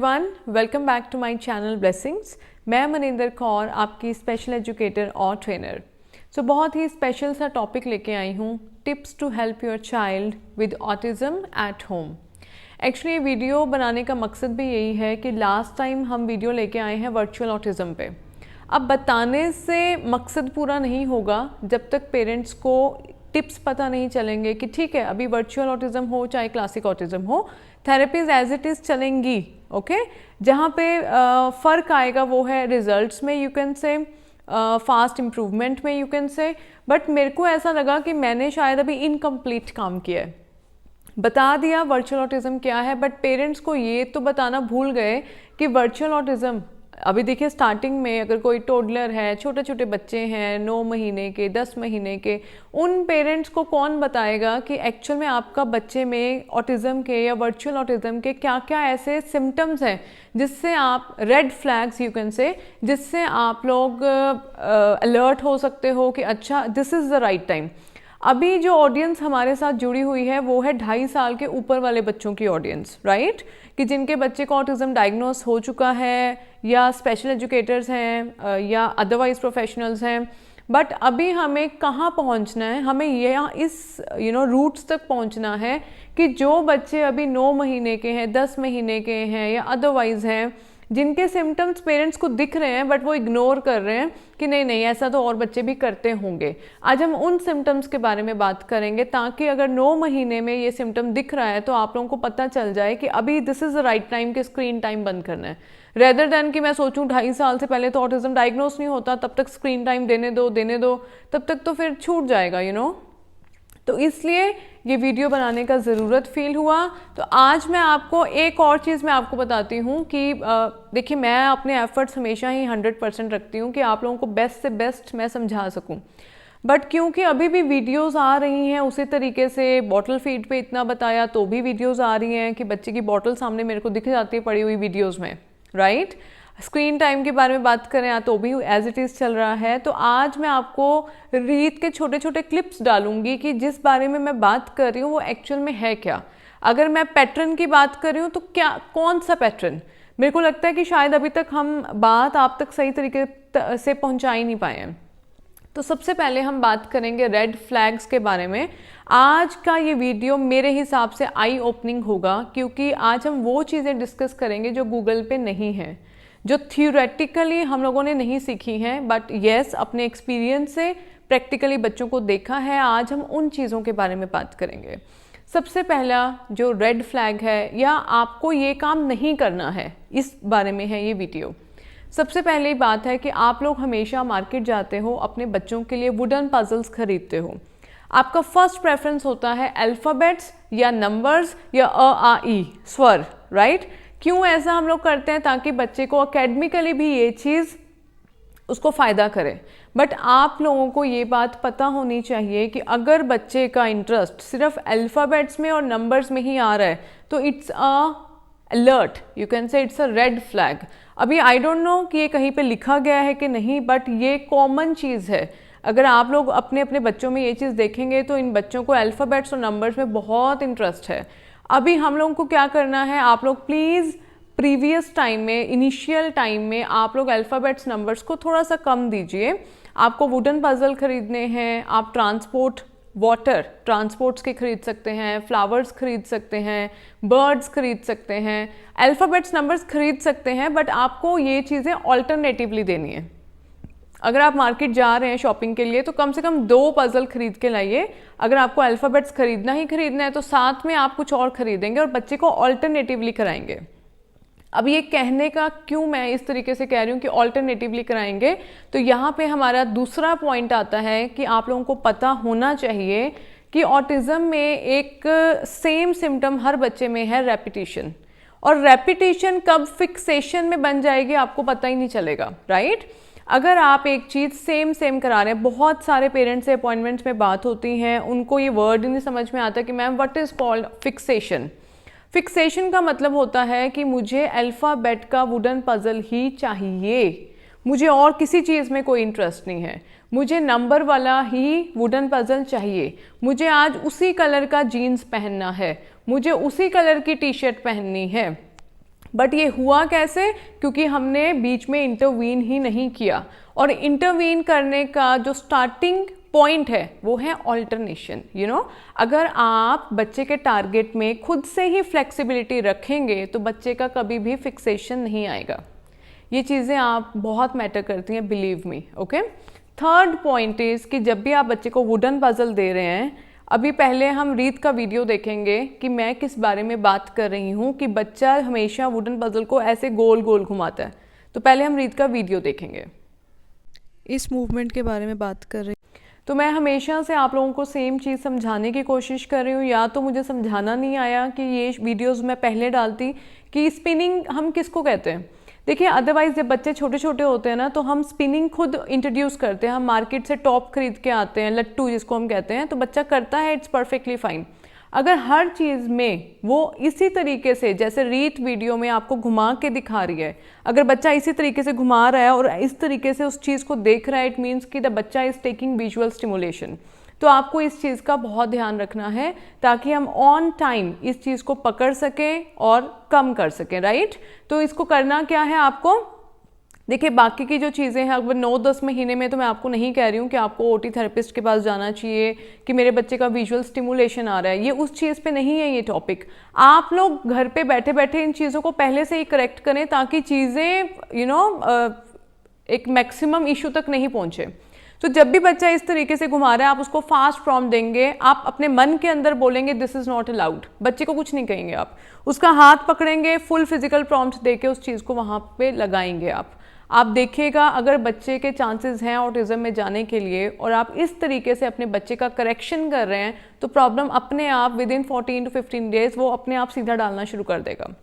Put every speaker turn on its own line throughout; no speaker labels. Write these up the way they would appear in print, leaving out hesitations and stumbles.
One welcome back to my channel blessings. मैं मनिंदर कौर, आपकी special educator और ट्रेनर। बहुत ही स्पेशल सा टॉपिक लेके आई हूँ, tips to help your child with autism at home. Actually ये वीडियो बनाने का मकसद भी यही है कि लास्ट टाइम हम वीडियो लेके आए हैं वर्चुअल ऑटिज़म पे। अब बताने से मकसद पूरा नहीं होगा जब तक पेरेंट्स को टिप्स पता नहीं चलेंगे कि ठीक है अभी वर्चुअल ऑटिज़म हो चाहे क्लासिक ऑटिज़म हो, थेरेपीज एज इट इज़ चलेंगी। ओके जहाँ पे फ़र्क आएगा वो है रिजल्ट्स में, you can say fast improvement में, यू कैन से। बट मेरे को ऐसा लगा कि मैंने शायद अभी इनकम्प्लीट काम किया है। बता दिया वर्चुअल ऑटिज़म क्या है, बट पेरेंट्स को ये तो बताना भूल गए कि वर्चुअल ऑटिज़म अभी देखिए स्टार्टिंग में अगर कोई टोडलर है, छोटे छोटे बच्चे हैं 9 महीने के, 10 महीने के, उन पेरेंट्स को कौन बताएगा कि एक्चुअल में आपका बच्चे में ऑटिज़म के या वर्चुअल ऑटिज़म के क्या क्या ऐसे सिम्टम्स हैं जिससे आप red flags you can say, जिससे आप लोग अलर्ट हो सकते हो कि अच्छा this is the right time. अभी जो ऑडियंस हमारे साथ जुड़ी हुई है वो है 2.5 साल के ऊपर वाले बच्चों की ऑडियंस, राइट, कि जिनके बच्चे को ऑटिज़म डायग्नोस हो चुका है या स्पेशल एजुकेटर्स हैं या अदरवाइज प्रोफेशनल्स हैं। बट अभी हमें कहाँ पहुँचना है, हमें यहाँ इस रूट्स तक पहुँचना है कि जो बच्चे अभी 9 महीने के हैं, 10 महीने के हैं या अदरवाइज हैं, जिनके सिम्टम्स पेरेंट्स को दिख रहे हैं बट वो इग्नोर कर रहे हैं कि नहीं नहीं ऐसा तो और बच्चे भी करते होंगे। आज हम उन सिम्टम्स के बारे में बात करेंगे ताकि अगर 9 महीने में ये सिम्टम दिख रहा है तो आप लोगों को पता चल जाए कि अभी this is the right time कि स्क्रीन टाइम बंद करना है, रेदर देन कि मैं सोचूं 2.5 साल से पहले तो ऑटिज़म डायग्नोस नहीं होता, तब तक स्क्रीन टाइम देने दो, तब तक तो फिर छूट जाएगा तो इसलिए ये वीडियो बनाने का ज़रूरत फील हुआ। तो आज मैं आपको एक और चीज़ मैं आपको बताती हूँ कि देखिए मैं अपने एफर्ट्स हमेशा ही 100% रखती हूँ कि आप लोगों को बेस्ट से बेस्ट मैं समझा सकूँ। बट क्योंकि अभी भी वीडियोस आ रही हैं उसी तरीके से, बॉटल फीड पे इतना बताया तो भी वीडियोस आ रही हैं कि बच्चे की बॉटल सामने मेरे को दिख जाती है पड़ी हुई वीडियोस में, राइट। स्क्रीन टाइम के बारे में बात करें तो भी एज इट इज़ चल रहा है। तो आज मैं आपको रीत के छोटे छोटे क्लिप्स डालूंगी कि जिस बारे में मैं बात कर रही हूँ वो एक्चुअल में है क्या। अगर मैं पैटर्न की बात कर रही हूँ तो क्या, कौन सा पैटर्न, मेरे को लगता है कि शायद अभी तक हम बात आप तक सही तरीके से पहुँचा ही नहीं पाए हैं। तो सबसे पहले हम बात करेंगे रेड फ्लैग्स के बारे में। आज का ये वीडियो मेरे हिसाब से आई ओपनिंग होगा क्योंकि आज हम वो चीज़ें डिस्कस करेंगे जो गूगल पे नहीं है, जो थियोरेटिकली हम लोगों ने नहीं सीखी हैं, बट येस अपने एक्सपीरियंस से प्रैक्टिकली बच्चों को देखा है। आज हम उन चीज़ों के बारे में बात करेंगे। सबसे पहला जो रेड फ्लैग है या आपको ये काम नहीं करना है, इस बारे में है ये वीडियो। सबसे पहली बात है कि आप लोग हमेशा मार्केट जाते हो, अपने बच्चों के लिए वुडन पजल्स खरीदते हो। आपका फर्स्ट प्रेफरेंस होता है अल्फ़ाबेट्स या नंबर्स या अ आ ई स्वर, राइट। क्यों ऐसा हम लोग करते हैं? ताकि बच्चे को एकेडमिकली भी ये चीज़ उसको फ़ायदा करे। बट आप लोगों को ये बात पता होनी चाहिए कि अगर बच्चे का इंटरेस्ट सिर्फ अल्फ़ाबेट्स में और नंबर्स में ही आ रहा है तो it's a alert, you can say it's a red flag. अभी आई डोंट नो कि ये कहीं पे लिखा गया है कि नहीं, बट ये कॉमन चीज़ है। अगर आप लोग अपने अपने बच्चों में ये चीज़ देखेंगे तो इन बच्चों को अल्फ़ाबेट्स और नंबर्स में बहुत इंटरेस्ट है। अभी हम लोगों को क्या करना है, आप लोग प्लीज़ प्रीवियस टाइम में, इनिशियल टाइम में आप लोग अल्फ़ाबेट्स नंबर्स को थोड़ा सा कम दीजिए। आपको वुडन पजल खरीदने हैं, आप ट्रांसपोर्ट वाटर ट्रांसपोर्ट्स के खरीद सकते हैं, फ्लावर्स खरीद सकते हैं, बर्ड्स खरीद सकते हैं, अल्फ़ाबेट्स नंबर्स खरीद सकते हैं, बट आपको ये चीज़ें ऑल्टरनेटिवली देनी है। अगर आप मार्केट जा रहे हैं शॉपिंग के लिए तो कम से कम 2 पजल खरीद के लाइए। अगर आपको अल्फ़ाबेट्स खरीदना है तो साथ में आप कुछ और खरीदेंगे और बच्चे को ऑल्टरनेटिवली कराएंगे। अब ये कहने का क्यों मैं इस तरीके से कह रही हूँ कि ऑल्टरनेटिवली कराएंगे, तो यहाँ पे हमारा दूसरा पॉइंट आता है कि आप लोगों को पता होना चाहिए कि ऑटिज़म में एक सेम सिम्टम हर बच्चे में है, रेपिटेशन। और रेपिटेशन कब फिक्सेशन में बन जाएगी आपको पता ही नहीं चलेगा, राइट। अगर आप एक चीज़ सेम करा रहे हैं, बहुत सारे पेरेंट्स से अपॉइंटमेंट्स में बात होती हैं, उनको ये वर्ड नहीं समझ में आता कि ma'am what is called fixation. Fixation का मतलब होता है कि मुझे अल्फ़ाबेट का वुडन पजल ही चाहिए, मुझे और किसी चीज़ में कोई इंटरेस्ट नहीं है, मुझे नंबर वाला ही वुडन पजल चाहिए, मुझे आज उसी कलर का जीन्स पहनना है, मुझे उसी कलर की टी शर्ट पहननी है, बट ये हुआ कैसे? क्योंकि हमने बीच में इंटरवीन ही नहीं किया, और इंटरवीन करने का जो स्टार्टिंग पॉइंट है वो है ऑल्टरनेशन। अगर आप बच्चे के टारगेट में खुद से ही फ्लेक्सिबिलिटी रखेंगे तो बच्चे का कभी भी फिक्सेशन नहीं आएगा। ये चीज़ें आप बहुत मैटर करती हैं, believe me. Okay, third point is कि जब भी आप बच्चे को वुडन पजल दे रहे हैं, अभी पहले हम रीत का वीडियो देखेंगे कि मैं किस बारे में बात कर रही हूँ कि बच्चा हमेशा वुडन पजल को ऐसे गोल गोल घुमाता है। तो पहले हम रीत का वीडियो देखेंगे,
इस मूवमेंट के बारे में बात कर रही।
तो मैं हमेशा से आप लोगों को सेम चीज़ समझाने की कोशिश कर रही हूँ, या तो मुझे समझाना नहीं आया कि ये वीडियोस मैं पहले डालती कि स्पिनिंग हम किसको कहते हैं। देखिए, अदरवाइज जब बच्चे छोटे छोटे होते हैं ना, तो हम स्पिनिंग खुद इंट्रोड्यूस करते हैं, हम मार्केट से टॉप खरीद के आते हैं, लट्टू जिसको हम कहते हैं, तो बच्चा करता है, इट्स परफेक्टली फाइन। अगर हर चीज़ में वो इसी तरीके से, जैसे रीत वीडियो में आपको घुमा के दिखा रही है, अगर बच्चा इसी तरीके से घुमा रहा है और इस तरीके से उस चीज़ को देख रहा है, इट मीन्स कि द बच्चा इज टेकिंग विजुअल स्टिमुलेशन। तो आपको इस चीज़ का बहुत ध्यान रखना है ताकि हम ऑन टाइम इस चीज़ को पकड़ सकें और कम कर सकें, राइट। तो इसको करना क्या है आपको, देखिए बाकी की जो चीज़ें हैं, अगर 9-10 महीने में, तो मैं आपको नहीं कह रही हूँ कि आपको ओटी थेरेपिस्ट के पास जाना चाहिए कि मेरे बच्चे का विजुअल स्टिमुलेशन आ रहा है, ये उस चीज़ पे नहीं है ये टॉपिक। आप लोग घर पे बैठे बैठे इन चीज़ों को पहले से ही करेक्ट करें ताकि चीज़ें एक मैक्सिमम इशू तक नहीं पहुँचे। तो जब भी बच्चा इस तरीके से घुमा रहा है, आप उसको फास्ट प्रॉम्प्ट देंगे, आप अपने मन के अंदर बोलेंगे दिस इज़ नॉट अलाउड, बच्चे को कुछ नहीं कहेंगे, आप उसका हाथ पकड़ेंगे, फुल फिजिकल प्रॉम्प्ट देके उस चीज़ को वहाँ पे लगाएंगे। आप देखिएगा, अगर बच्चे के चांसेस हैं ऑटिज्म में जाने के लिए और आप इस तरीके से अपने बच्चे का करेक्शन कर रहे हैं, तो प्रॉब्लम अपने आप विद इन 14 to 15 डेज वो अपने आप सीधा डालना शुरू कर देगा।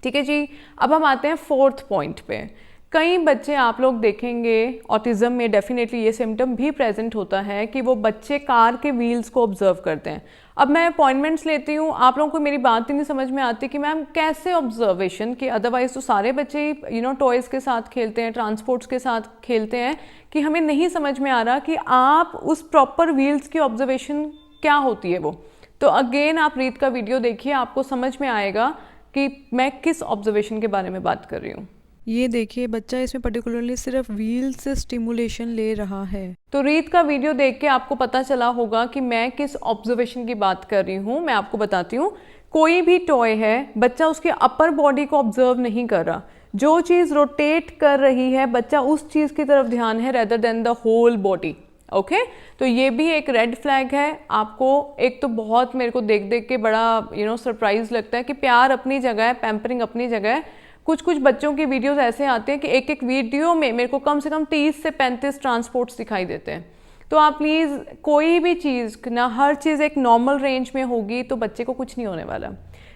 ठीक है जी। अब हम आते हैं फोर्थ पॉइंट पे। कई बच्चे आप लोग देखेंगे ऑटिज्म में डेफिनेटली ये सिम्टम भी प्रेजेंट होता है कि वो बच्चे कार के व्हील्स को ऑब्जर्व करते हैं। अब मैं अपॉइंटमेंट्स लेती हूँ, आप लोगों को मेरी बात ही नहीं समझ में आती कि मैम कैसे ऑब्जर्वेशन, कि अदरवाइज तो सारे बच्चे टॉयज़ के साथ खेलते हैं, ट्रांसपोर्ट्स के साथ खेलते हैं, कि हमें नहीं समझ में आ रहा कि आप उस प्रॉपर व्हील्स की ऑब्जर्वेशन क्या होती है वो। तो अगेन आप रीत का वीडियो देखिए, आपको समझ में आएगा कि मैं किस ऑब्जर्वेशन के बारे में बात कर रही हूँ।
ये देखिए, बच्चा इसमें पर्टिकुलरली सिर्फ व्हील से स्टिमुलेशन ले रहा है।
तो रीत का वीडियो देख के आपको पता चला होगा कि मैं किस ऑब्जर्वेशन की बात कर रही हूँ। मैं आपको बताती हूँ, कोई भी टॉय है, बच्चा उसके अपर बॉडी को ऑब्जर्व नहीं कर रहा, जो चीज़ रोटेट कर रही है बच्चा उस चीज़ की तरफ ध्यान है rather than the whole body. Okay, तो ये भी एक रेड फ्लैग है। आपको एक तो बहुत मेरे को देख देख के बड़ा सरप्राइज लगता है कि प्यार अपनी जगह है, पैम्परिंग अपनी जगह है। कुछ कुछ बच्चों की वीडियोस ऐसे आते हैं कि एक एक वीडियो में मेरे को कम से कम 30 से 35 ट्रांसपोर्ट्स दिखाई देते हैं। तो आप प्लीज़ कोई भी चीज़ ना, हर चीज़ एक नॉर्मल रेंज में होगी तो बच्चे को कुछ नहीं होने वाला।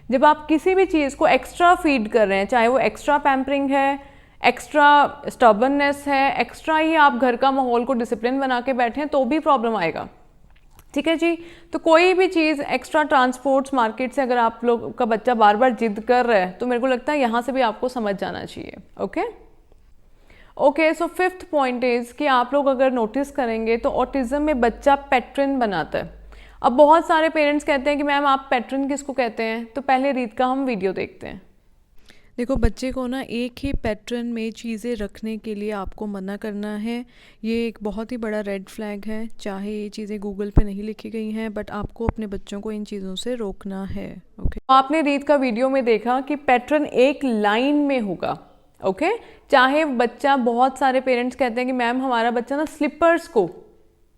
जब आप किसी भी चीज़ को एक्स्ट्रा फीड कर रहे हैं, चाहे वो एक्स्ट्रा पैम्परिंग है, एक्स्ट्रा स्टबर्ननेस है, एक्स्ट्रा ही आप घर का माहौल को डिसिप्लिन बना के बैठे हैं, तो भी प्रॉब्लम आएगा। ठीक है जी। तो कोई भी चीज़ एक्स्ट्रा ट्रांसपोर्ट्स मार्केट से अगर आप लोग का बच्चा बार बार जिद कर रहा है, तो मेरे को लगता है यहाँ से भी आपको समझ जाना चाहिए। Okay, so fifth point is कि आप लोग अगर नोटिस करेंगे तो ऑटिज्म में बच्चा पैटर्न बनाता है। अब बहुत सारे पेरेंट्स कहते हैं कि मैम आप पैटर्न किसको कहते हैं, तो पहले रीत का हम वीडियो देखते हैं।
देखो, बच्चे को ना एक ही पैटर्न में चीज़ें रखने के लिए आपको मना करना है। ये एक बहुत ही बड़ा रेड फ्लैग है। चाहे ये चीज़ें गूगल पे नहीं लिखी गई हैं, बट आपको अपने बच्चों को इन चीज़ों से रोकना है। ओके,
आपने रीत का वीडियो में देखा कि पैटर्न एक लाइन में होगा। ओके, चाहे बच्चा, बहुत सारे पेरेंट्स कहते हैं कि मैम हमारा बच्चा ना स्लीपर्स को,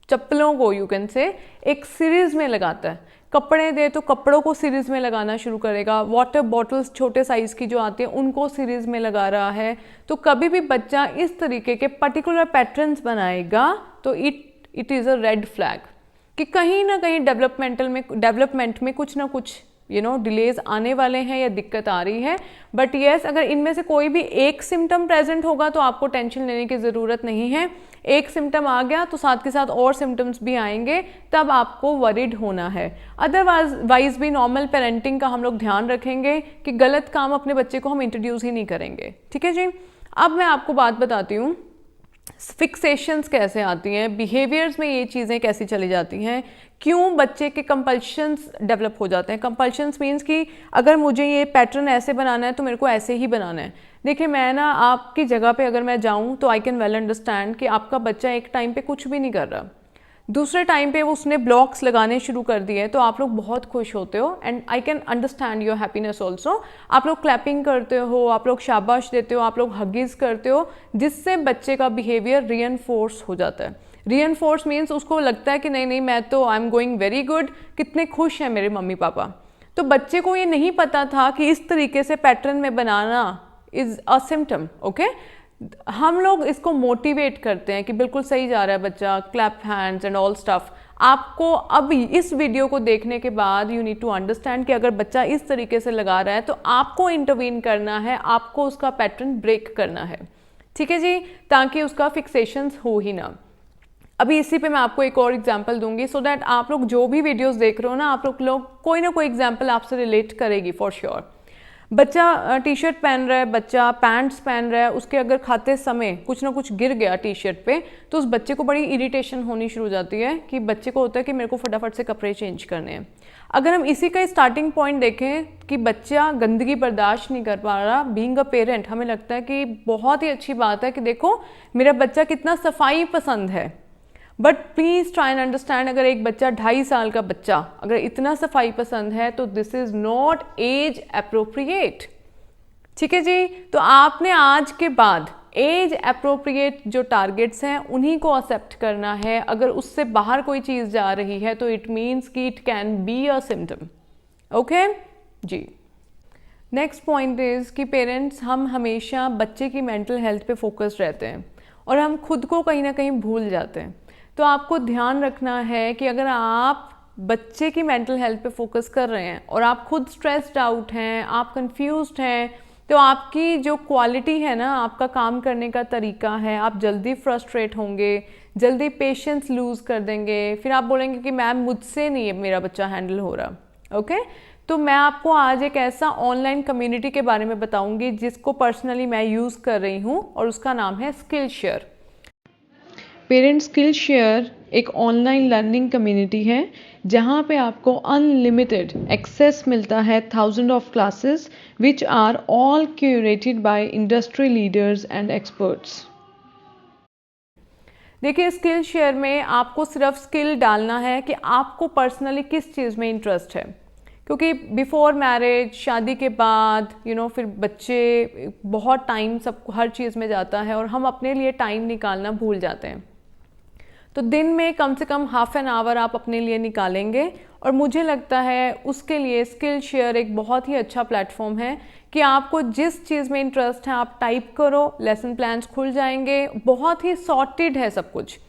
चप्पलों को यू कैन से एक सीरीज में लगाता है, कपड़े दे तो कपड़ों को सीरीज में लगाना शुरू करेगा, वाटर बॉटल्स छोटे साइज की जो आती है उनको सीरीज में लगा रहा है। तो कभी भी बच्चा इस तरीके के पर्टिकुलर पैटर्न्स बनाएगा तो it is a red flag कि कहीं ना कहीं डेवलपमेंट में कुछ ना कुछ डिलेज आने वाले हैं या दिक्कत आ रही है। बट येस, अगर इनमें से कोई भी एक सिम्टम प्रेजेंट होगा तो आपको टेंशन लेने की ज़रूरत नहीं है। एक सिम्टम आ गया तो साथ के साथ और सिम्टम्स भी आएंगे, तब आपको वरीड होना है। अदरवाइज भी नॉर्मल पेरेंटिंग का हम लोग ध्यान रखेंगे कि गलत काम अपने बच्चे को हम इंट्रोड्यूस ही नहीं करेंगे। ठीक है जी। अब मैं आपको बात बताती हूँ फिक्सेशंस कैसे आती हैं, बिहेवियर्स में ये चीज़ें कैसी चली जाती हैं, क्यों बच्चे के कंपल्शंस डेवलप हो जाते हैं। कंपल्शंस मीन्स कि अगर मुझे ये पैटर्न ऐसे बनाना है तो मेरे को ऐसे ही बनाना है। देखिए मैं ना आपकी जगह पे अगर मैं जाऊँ तो आई कैन वेल अंडरस्टैंड कि आपका बच्चा एक टाइम पे कुछ भी नहीं कर रहा, दूसरे टाइम पे वो उसने ब्लॉक्स लगाने शुरू कर दिए, तो आप लोग बहुत खुश होते हो and I can understand your happiness also. आप लोग क्लैपिंग करते हो, आप लोग शाबाश देते हो, आप लोग हगीज करते हो, जिससे बच्चे का बिहेवियर रीएनफोर्स हो जाता है। रीएनफोर्स मीन्स उसको लगता है कि नहीं नहीं मैं तो I am going very good, कितने खुश हैं मेरे मम्मी पापा। तो बच्चे को ये नहीं पता था कि इस तरीके से पैटर्न में बनाना इज अ सिम्टम। ओके, हम लोग इसको मोटिवेट करते हैं कि बिल्कुल सही जा रहा है बच्चा, clap hands and all stuff. आपको अब इस वीडियो को देखने के बाद यू नीड टू अंडरस्टैंड कि अगर बच्चा इस तरीके से लगा रहा है तो आपको इंटरवीन करना है, आपको उसका पैटर्न ब्रेक करना है, ठीक है जी, ताकि उसका फिक्सेशंस हो ही ना। अभी इसी पे मैं आपको एक और एग्जांपल दूंगी सो दैट आप लोग जो भी वीडियोस देख रहे हो ना, आप लोग कोई ना कोई एग्जांपल आपसे रिलेट करेगी फॉर श्योर। बच्चा टी शर्ट पहन रहा है, बच्चा पैंट्स पहन रहा है, उसके अगर खाते समय कुछ ना कुछ गिर गया टी शर्ट पे तो उस बच्चे को बड़ी इरिटेशन होनी शुरू हो जाती है कि बच्चे को होता है कि मेरे को फटाफट से कपड़े चेंज करने हैं। अगर हम इसी का स्टार्टिंग पॉइंट देखें कि बच्चा गंदगी बर्दाश्त नहीं कर पा रहा, बीइंग अ पेरेंट हमें लगता है कि बहुत ही अच्छी बात है कि देखो मेरा बच्चा कितना सफाई पसंद है। But please try and understand, अगर एक बच्चा 2.5 साल का बच्चा अगर इतना सफाई पसंद है तो this is not age appropriate, ठीक है जी। तो आपने आज के बाद एज अप्रोप्रिएट जो टारगेट्स हैं उन्हीं को एक्सेप्ट करना है। अगर उससे बाहर कोई चीज़ जा रही है तो इट मीन्स कि it can be a symptom. Okay जी। नेक्स्ट पॉइंट इज़ कि पेरेंट्स हम हमेशा बच्चे की मेंटल हेल्थ पे फोकस रहते हैं और हम खुद को कहीं ना कहीं भूल जाते हैं। तो आपको ध्यान रखना है कि अगर आप बच्चे की मेंटल हेल्थ पे फोकस कर रहे हैं और आप खुद स्ट्रेस्ड आउट हैं, आप कंफ्यूज्ड हैं, तो आपकी जो क्वालिटी है ना, आपका काम करने का तरीका है, आप जल्दी फ्रस्ट्रेट होंगे, जल्दी पेशेंस लूज़ कर देंगे, फिर आप बोलेंगे कि मैम मुझसे नहीं है मेरा बच्चा हैंडल हो रहा। ओके, तो मैं आपको आज एक ऐसा ऑनलाइन कम्युनिटी के बारे में बताऊंगी जिसको पर्सनली मैं यूज़ कर रही हूँ और उसका नाम है स्किलशेयर। पेरेंट स्किलशेयर एक ऑनलाइन लर्निंग कम्युनिटी है जहाँ पे आपको अनलिमिटेड एक्सेस मिलता है 1000 of classes which are all curated by industry leaders and experts. देखिए स्किलशेयर में आपको सिर्फ स्किल डालना है कि आपको पर्सनली किस चीज़ में इंटरेस्ट है, क्योंकि बिफोर मैरिज, शादी के बाद फिर बच्चे बहुत टाइम सब हर चीज़ में जाता है और हम अपने लिए टाइम निकालना भूल जाते हैं। तो दिन में कम से कम हाफ एन आवर आप अपने लिए निकालेंगे और मुझे लगता है उसके लिए स्किलशेयर एक बहुत ही अच्छा प्लेटफॉर्म है कि आपको जिस चीज़ में इंटरेस्ट है आप टाइप करो, लेसन प्लान्स खुल जाएंगे, बहुत ही सॉर्टेड है सब कुछ।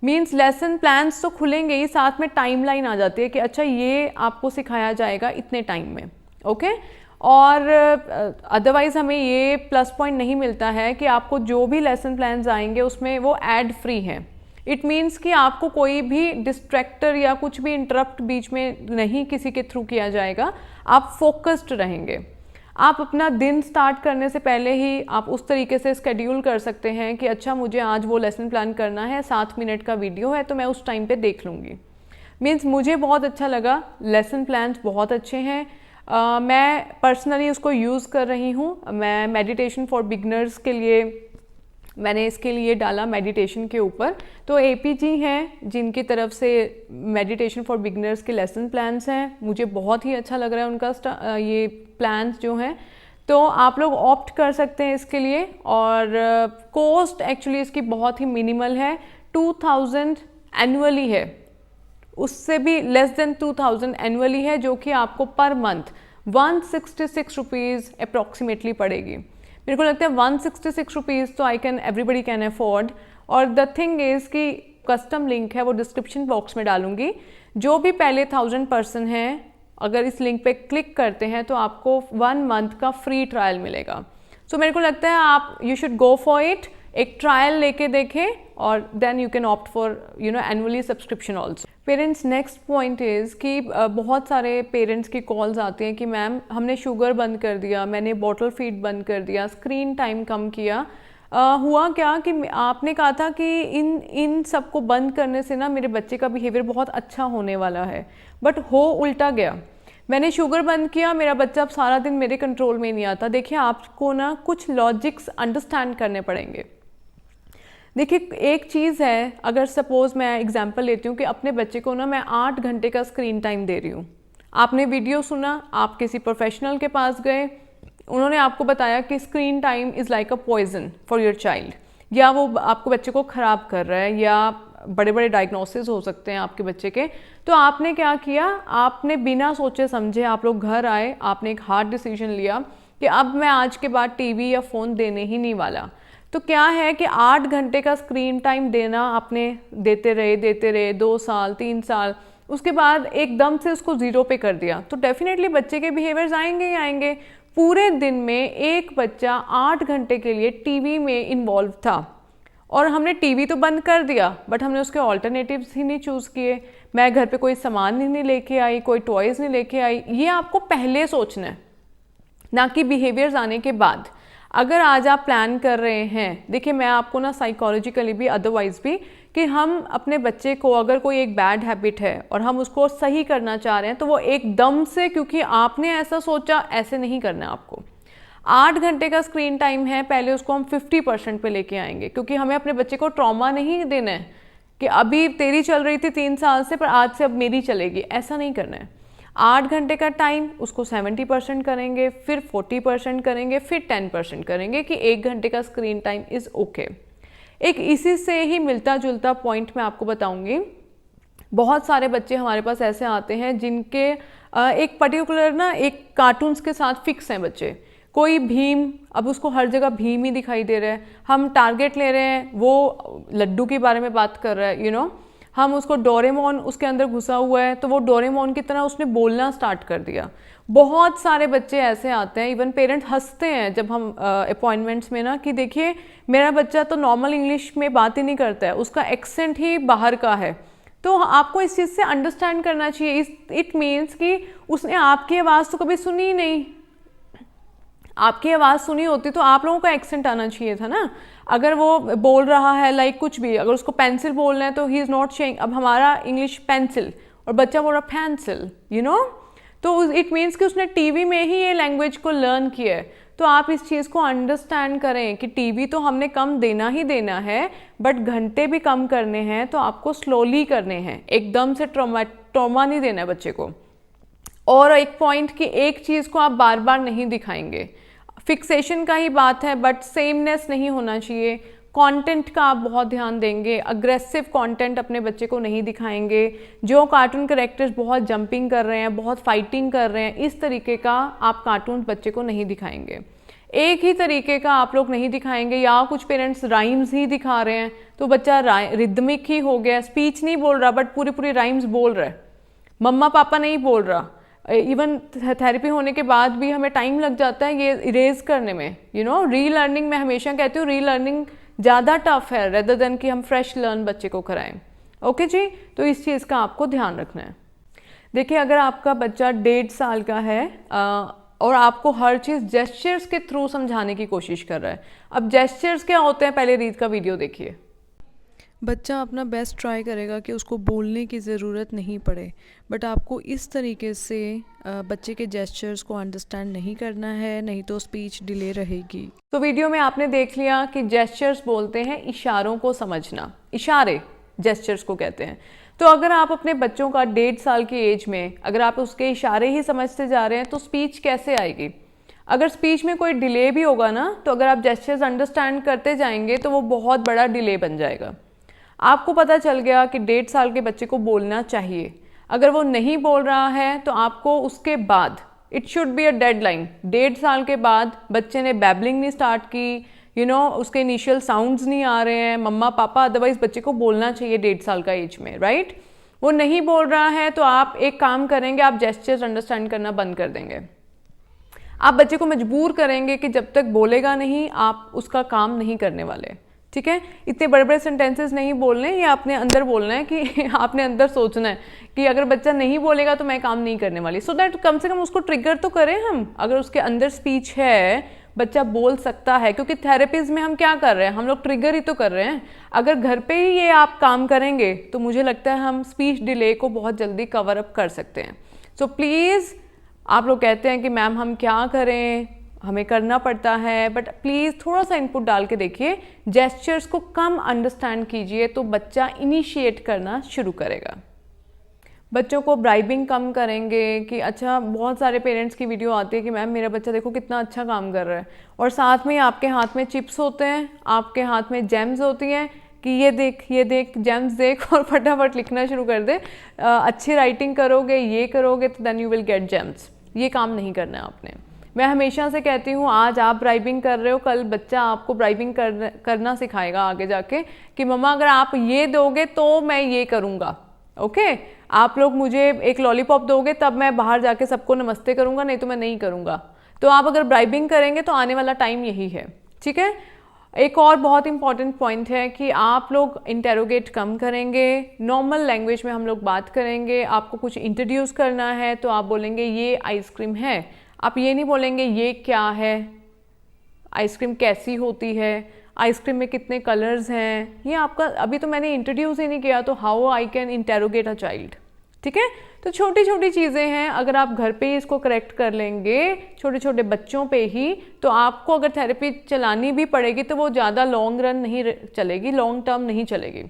मीन्स लेसन प्लान्स तो खुलेंगे ही, साथ में टाइमलाइन आ जाती है कि अच्छा ये आपको सिखाया जाएगा इतने टाइम में। ओके, और अदरवाइज़ हमें ये प्लस पॉइंट नहीं मिलता है कि आपको जो भी लेसन प्लान्स आएंगे उसमें वो एड फ्री हैं। इट मीन्स कि आपको कोई भी डिस्ट्रैक्टर या कुछ भी इंटरप्ट बीच में नहीं किसी के थ्रू किया जाएगा, आप फोकस्ड रहेंगे। आप अपना दिन स्टार्ट करने से पहले ही आप उस तरीके से स्केड्यूल कर सकते हैं कि अच्छा मुझे आज वो लेसन प्लान करना है, 7 मिनट का वीडियो है तो मैं उस टाइम पे देख लूँगी। मीन्स मुझे बहुत अच्छा लगा, लेसन प्लान्स बहुत अच्छे हैं। मैं पर्सनली उसको यूज़ कर रही हूँ। मैं मेडिटेशन फॉर बिगनर्स के लिए मैंने इसके लिए डाला मेडिटेशन के ऊपर, तो एपी जी हैं जिनकी तरफ से मेडिटेशन फॉर बिगनर्स के लेसन प्लान्स हैं, मुझे बहुत ही अच्छा लग रहा है उनका ये प्लान्स जो हैं, तो आप लोग ऑप्ट कर सकते हैं इसके लिए। और कॉस्ट एक्चुअली इसकी बहुत ही मिनिमल है, 2000 एनुअली है, उससे भी लेस देन 2000 एनुअली है, जो कि आपको पर मंथ 166 रुपीज़ अप्रॉक्सीमेटली पड़ेगी। मेरे को लगता है 166 रुपीज़ तो एवरीबडी कैन अफोर्ड। और द थिंग इज़ कि कस्टम लिंक है वो डिस्क्रिप्शन बॉक्स में डालूंगी। जो भी पहले 1000 पर्सन हैं अगर इस लिंक पे क्लिक करते हैं तो आपको 1 मंथ का फ्री ट्रायल मिलेगा। सो मेरे को लगता है आप you should go for it, एक ट्रायल लेके देखें और then you can opt for annually subscription also. Parents, next point is कि बहुत सारे पेरेंट्स की कॉल्स आती हैं कि मैम हमने शुगर बंद कर दिया, मैंने बॉटल फीड बंद कर दिया, स्क्रीन टाइम कम किया, हुआ क्या कि आपने कहा था कि इन सब को बंद करने से ना मेरे बच्चे का बिहेवियर बहुत अच्छा होने वाला है, बट हो उल्टा गया। मैंने शुगर बंद किया, मेरा बच्चा अब सारा दिन मेरे कंट्रोल में नहीं आता। देखिए आपको ना कुछ लॉजिक्स अंडरस्टैंड करने पड़ेंगे। देखिए एक चीज़ है, अगर सपोज़ मैं एग्जांपल लेती हूँ कि अपने बच्चे को ना मैं 8 घंटे का स्क्रीन टाइम दे रही हूँ। आपने वीडियो सुना, आप किसी प्रोफेशनल के पास गए, उन्होंने आपको बताया कि screen time is like a poison for your child, या वो आपको बच्चे को ख़राब कर रहा है, या बड़े बड़े डायग्नोसिस हो सकते हैं आपके बच्चे के। तो आपने क्या किया, आपने बिना सोचे समझे आप लोग घर आए, आपने एक हार्ड डिसीजन लिया कि अब मैं आज के बाद टीवी या फ़ोन देने ही नहीं वाला। तो क्या है कि 8 घंटे का स्क्रीन टाइम देना आपने देते रहे 2 साल 3 साल, उसके बाद एकदम से उसको ज़ीरो पे कर दिया, तो डेफिनेटली बच्चे के बिहेवियर्स आएंगे ही आएंगे। पूरे दिन में एक बच्चा 8 घंटे के लिए टीवी में इन्वॉल्व था, और हमने टीवी तो बंद कर दिया, बट हमने उसके ऑल्टरनेटिव्स ही नहीं चूज़ किए। मैं घर पे कोई सामान ही नहीं लेके आई, कोई टॉयज़ नहीं लेके आई। ये आपको पहले सोचना है, ना कि बिहेवियर्स आने के बाद। अगर आज आप प्लान कर रहे हैं, देखिए मैं आपको ना साइकोलॉजिकली भी अदरवाइज भी, कि हम अपने बच्चे को अगर कोई एक बैड हैबिट है और हम उसको सही करना चाह रहे हैं, तो वो एकदम से क्योंकि आपने ऐसा सोचा ऐसे नहीं करना है आपको। 8 घंटे का स्क्रीन टाइम है, पहले उसको हम 50% पे लेके आएंगे, क्योंकि हमें अपने बच्चे को ट्रॉमा नहीं देना है कि अभी तेरी चल रही थी 3 साल से पर आज से अब मेरी चलेगी, ऐसा नहीं करना है। 8 घंटे का टाइम उसको 70% करेंगे, फिर 40% करेंगे, फिर 10% करेंगे कि 1 घंटे का स्क्रीन टाइम इज़ ओके। एक इसी से ही मिलता जुलता पॉइंट मैं आपको बताऊंगी। बहुत सारे बच्चे हमारे पास ऐसे आते हैं जिनके एक पर्टिकुलर ना एक कार्टून्स के साथ फिक्स हैं बच्चे। कोई भीम, अब उसको हर जगह भीम ही दिखाई दे रहा है। हम टारगेट ले रहे हैं, वो लड्डू के बारे में बात कर रहा है, हम उसको डोरेमोन उसके अंदर घुसा हुआ है, तो वो डोरेमोन की तरह उसने बोलना स्टार्ट कर दिया। बहुत सारे बच्चे ऐसे आते हैं, इवन पेरेंट्स हंसते हैं जब हम अपॉइंटमेंट्स में ना, कि देखिए मेरा बच्चा तो नॉर्मल इंग्लिश में बात ही नहीं करता है, उसका एक्सेंट ही बाहर का है। तो आपको इस चीज़ से अंडरस्टैंड करना चाहिए। इट मीन्स कि उसने आपकी आवाज़ तो कभी सुनी ही नहीं। आपकी आवाज़ सुनी होती तो आप लोगों का एक्सेंट आना चाहिए था ना। अगर वो बोल रहा है लाइक कुछ भी, अगर उसको पेंसिल बोलना है तो ही इज़ नॉट सेइंग, अब हमारा इंग्लिश पेंसिल और बच्चा बोल रहा पेंसिल, तो इट मीन्स कि उसने टीवी में ही ये लैंग्वेज को लर्न किया है। तो आप इस चीज़ को अंडरस्टैंड करें कि टीवी तो हमने कम देना ही देना है, बट घंटे भी कम करने हैं, तो आपको स्लोली करने हैं, एकदम से ट्रॉमा नहीं देना है बच्चे को। और एक पॉइंट कि एक चीज़ को आप बार बार नहीं दिखाएंगे, फिक्सेशन का ही बात है, बट सेमनेस नहीं होना चाहिए। कंटेंट का आप बहुत ध्यान देंगे, अग्रेसिव कंटेंट अपने बच्चे को नहीं दिखाएंगे। जो कार्टून कैरेक्टर्स बहुत जंपिंग कर रहे हैं, बहुत फाइटिंग कर रहे हैं, इस तरीके का आप कार्टून बच्चे को नहीं दिखाएंगे। एक ही तरीके का आप लोग नहीं दिखाएंगे, या कुछ पेरेंट्स राइम्स ही दिखा रहे हैं तो बच्चा रिदमिक ही हो गया, स्पीच नहीं बोल रहा बट पूरी राइम्स बोल रहा है, मम्मा पापा नहीं बोल रहा। इवन थेरेपी होने के बाद भी हमें टाइम लग जाता है ये इरेज करने में। रीलर्निंग में हमेशा कहती हूँ, रीलर्निंग ज़्यादा टफ है रेदर देन कि हम फ्रेश लर्न बच्चे को कराएं। ओके जी, तो इस चीज़ का आपको ध्यान रखना है। देखिए अगर आपका बच्चा 1.5 साल का है और आपको हर चीज़ जेस्चर्स के थ्रू समझाने की कोशिश कर रहा है, अब जेस्चर्स क्या होते हैं पहले रीत का वीडियो देखिए।
बच्चा अपना बेस्ट ट्राई करेगा कि उसको बोलने की ज़रूरत नहीं पड़े, बट आपको इस तरीके से बच्चे के जेस्चर्स को अंडरस्टैंड नहीं करना है, नहीं तो स्पीच डिले रहेगी।
तो वीडियो में आपने देख लिया कि जेस्चर्स बोलते हैं इशारों को समझना, इशारे जेस्चर्स को कहते हैं। तो अगर आप अपने बच्चों का 1.5 साल की एज में अगर आप उसके इशारे ही समझते जा रहे हैं तो स्पीच कैसे आएगी। अगर स्पीच में कोई डिले भी होगा ना, तो अगर आप जेस्चर्स अंडरस्टैंड करते जाएंगे तो वो बहुत बड़ा डिले बन जाएगा। आपको पता चल गया कि 1.5 साल के बच्चे को बोलना चाहिए, अगर वो नहीं बोल रहा है तो आपको उसके बाद it should be a deadline. 1.5 साल के बाद बच्चे ने बैबलिंग नहीं स्टार्ट की, उसके इनिशियल साउंड्स नहीं आ रहे हैं, मम्मा पापा, अदरवाइज बच्चे को बोलना चाहिए 1.5 साल का एज में, राइट। वो नहीं बोल रहा है तो आप एक काम करेंगे, आप जेस्चर्स अंडरस्टैंड करना बंद कर देंगे। आप बच्चे को मजबूर करेंगे कि जब तक बोलेगा नहीं आप उसका काम नहीं करने वाले, ठीक है। इतने बड़े बड़े सेंटेंसेस नहीं बोलने, ये अपने अंदर बोलना है कि आपने अंदर सोचना है कि अगर बच्चा नहीं बोलेगा तो मैं काम नहीं करने वाली, सो दैट कम से कम उसको ट्रिगर तो करें हम। अगर उसके अंदर स्पीच है, बच्चा बोल सकता है, क्योंकि थेरेपीज में हम क्या कर रहे हैं, हम लोग ट्रिगर ही तो कर रहे हैं। अगर घर पे ही ये आप काम करेंगे तो मुझे लगता है हम स्पीच डिले को बहुत जल्दी कवर अप कर सकते हैं। सो प्लीज़, आप लोग कहते हैं कि मैम हम क्या करें, हमें करना पड़ता है, बट प्लीज़ थोड़ा सा इनपुट डाल के देखिए, जेस्चर्स को कम अंडरस्टैंड कीजिए तो बच्चा इनिशिएट करना शुरू करेगा। बच्चों को ब्राइबिंग कम करेंगे कि अच्छा, बहुत सारे पेरेंट्स की वीडियो आती है कि मैम मेरा बच्चा देखो कितना अच्छा काम कर रहा है, और साथ में आपके हाथ में चिप्स होते हैं, आपके हाथ में जेम्स होती हैं कि ये देख जेम्स देख, और फटाफट लिखना शुरू कर दे। अच्छी राइटिंग करोगे, ये करोगे तो then you will get gems. ये काम नहीं करना है आपने। मैं हमेशा से कहती हूँ, आज आप ब्राइबिंग कर रहे हो, कल बच्चा आपको ब्राइबिंग करना सिखाएगा आगे जाके कि मम्मा अगर आप ये दोगे तो मैं ये करूँगा। ओके, आप लोग मुझे एक लॉलीपॉप दोगे तब मैं बाहर जाके सबको नमस्ते करूँगा, नहीं तो मैं नहीं करूँगा। तो आप अगर ब्राइबिंग करेंगे तो आने वाला टाइम यही है, ठीक है। एक और बहुत इंपॉर्टेंट पॉइंट है कि आप लोग इंटेरोगेट कम करेंगे, नॉर्मल लैंग्वेज में हम लोग बात करेंगे। आपको कुछ इंट्रोड्यूस करना है तो आप बोलेंगे ये आइसक्रीम है, आप ये नहीं बोलेंगे ये क्या है, आइसक्रीम कैसी होती है, आइसक्रीम में कितने कलर्स हैं। ये आपका अभी तो मैंने इंट्रोड्यूस ही नहीं किया, तो how I can interrogate a child, ठीक है। तो छोटी छोटी चीज़ें हैं, अगर आप घर पे ही इसको करेक्ट कर लेंगे छोटे छोटे बच्चों पे ही, तो आपको अगर थेरेपी चलानी भी पड़ेगी तो वो ज़्यादा लॉन्ग रन नहीं चलेगी, लॉन्ग टर्म नहीं चलेगी।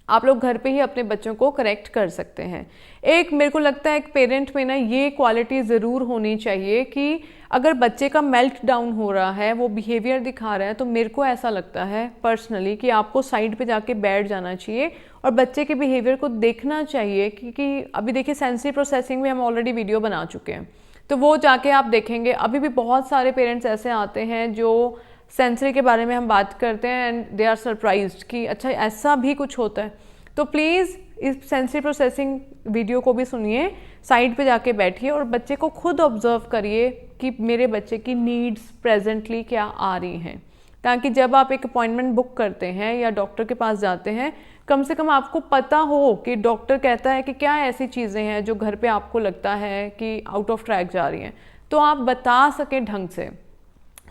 आप लोग घर पे ही अपने बच्चों को करेक्ट कर सकते हैं। एक मेरे को लगता है एक पेरेंट में ना ये क्वालिटी ज़रूर होनी चाहिए कि अगर बच्चे का मेल्ट डाउन हो रहा है, वो बिहेवियर दिखा रहा है, तो मेरे को ऐसा लगता है पर्सनली कि आपको साइड पे जाके बैठ जाना चाहिए और बच्चे के बिहेवियर को देखना चाहिए। क्योंकि अभी देखिए सेंसरी प्रोसेसिंग में हम ऑलरेडी वीडियो बना चुके हैं, तो वो जाके आप देखेंगे। अभी भी बहुत सारे पेरेंट्स ऐसे आते हैं जो सेंसरी के बारे में हम बात करते हैं एंड दे आर सरप्राइज्ड कि अच्छा ऐसा भी कुछ होता है। तो प्लीज़ इस सेंसरी प्रोसेसिंग वीडियो को भी सुनिए, साइड पे जाके बैठिए और बच्चे को खुद ऑब्जर्व करिए कि मेरे बच्चे की नीड्स प्रेजेंटली क्या आ रही हैं, ताकि जब आप एक अपॉइंटमेंट बुक करते हैं या डॉक्टर के पास जाते हैं, कम से कम आपको पता हो कि डॉक्टर कहता है कि क्या ऐसी चीज़ें हैं जो घर पे आपको लगता है कि आउट ऑफ ट्रैक जा रही हैं, तो आप बता सकें ढंग से।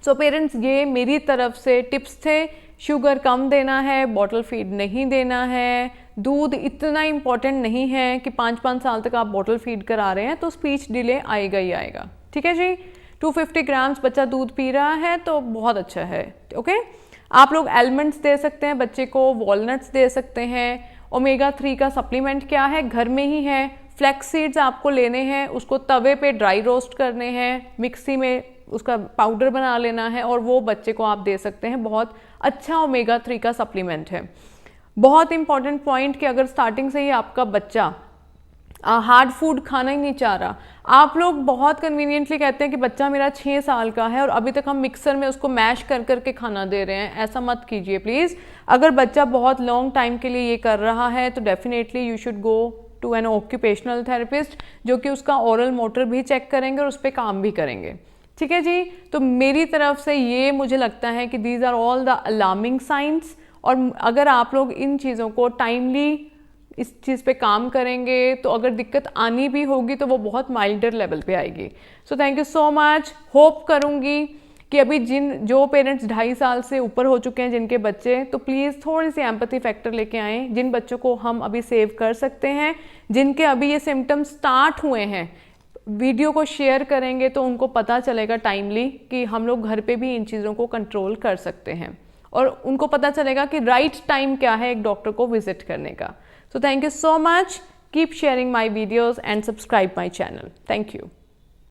सो पेरेंट्स, ये मेरी तरफ से टिप्स थे। शुगर कम देना है, बॉटल फीड नहीं देना है, दूध इतना इम्पॉर्टेंट नहीं है कि 5-5 साल तक आप बॉटल फीड करा रहे हैं तो स्पीच डिले आएगा ही आएगा, ठीक है जी। 250 ग्राम्स बच्चा दूध पी रहा है तो बहुत अच्छा है, ओके। आप लोग एलमंड्स दे सकते हैं बच्चे को, वॉलनट्स दे सकते हैं। ओमेगा 3 का सप्लीमेंट क्या है, घर में ही है। फ्लैक्स सीड्स आपको लेने हैं, उसको तवे पे ड्राई रोस्ट करने हैं, मिक्सी में उसका पाउडर बना लेना है और वो बच्चे को आप दे सकते हैं। बहुत अच्छा ओमेगा 3 का सप्लीमेंट है। बहुत इंपॉर्टेंट पॉइंट कि अगर स्टार्टिंग से ही आपका बच्चा हार्ड फूड खाना ही नहीं चाह रहा, आप लोग बहुत कन्वीनियंटली कहते हैं कि बच्चा मेरा 6 साल का है और अभी तक हम मिक्सर में उसको मैश कर करके खाना दे रहे हैं, ऐसा मत कीजिए प्लीज़। अगर बच्चा बहुत लॉन्ग टाइम के लिए ये कर रहा है तो definitely you should go to an occupational therapist, जो कि उसका ओरल मोटर भी चेक करेंगे और उस पर काम भी करेंगे, ठीक है जी। तो मेरी तरफ से ये मुझे लगता है कि these are all the alarming signs, और अगर आप लोग इन चीज़ों को टाइमली इस चीज़ पे काम करेंगे तो अगर दिक्कत आनी भी होगी तो वो बहुत माइल्डर लेवल पे आएगी। So thank you so much. Hope करूँगी कि अभी जो पेरेंट्स 2.5 साल से ऊपर हो चुके हैं जिनके बच्चे, तो प्लीज़ थोड़ी सी एम्पैथी फैक्टर लेके आएँ। जिन बच्चों को हम अभी सेव कर सकते हैं, जिनके अभी ये सिम्टम्स स्टार्ट हुए हैं, वीडियो को शेयर करेंगे तो उनको पता चलेगा टाइमली कि हम लोग घर पे भी इन चीज़ों को कंट्रोल कर सकते हैं, और उनको पता चलेगा कि राइट टाइम क्या है एक डॉक्टर को विजिट करने का। So thank you so much. Keep sharing my videos and subscribe my channel. Thank you.